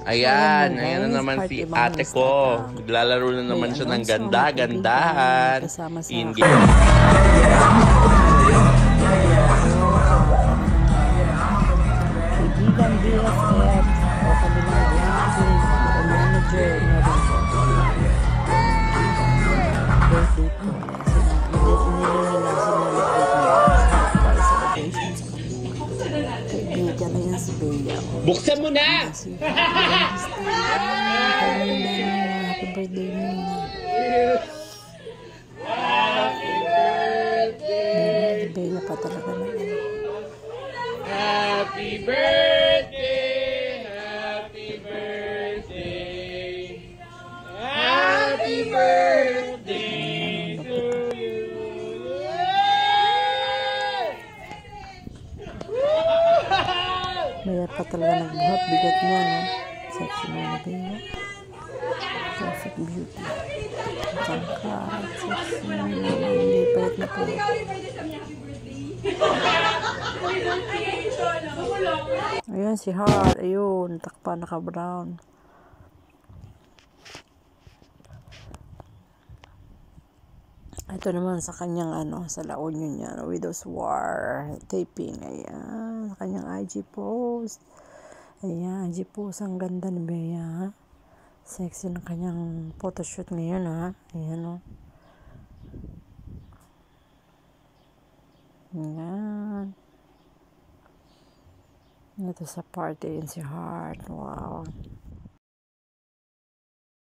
Ayan, So, ayan na guys, naman Heart si ate Evangelista ko. at, Naglalaro na naman may siya ng Alonso, may ganda-gandahan. kaibigan, kasama sa Hindi. kaibigan BFF o kanilang vlogging o manager na rin po. Birthday po. Sinelebrate nila. Surprise celebrations kami. Kaibigan na yan si Bea. Buksan mo na! Si happy birthday Nina. Bea pa talaga na. Happy birthday! Happy birthday! Happy birthday to you! Bea pa talaga nagbuhat. Bigat niya, no? Sexy mo na Bea. Perfect beauty. Tangkat, sexy. Hindi payat na payat. Ayan si Heart. Ayun, takpa naka-brown. Ito naman sa kanyang sa La Union niya, Widow's War taping. Ayan, sa kanyang IG post. Ayan, IG post. Ang ganda ni Bea. Sexy na kanyang photoshoot ngayon, ha. Ayan, o. Ayan. Ito sa party in si Heart. Wow.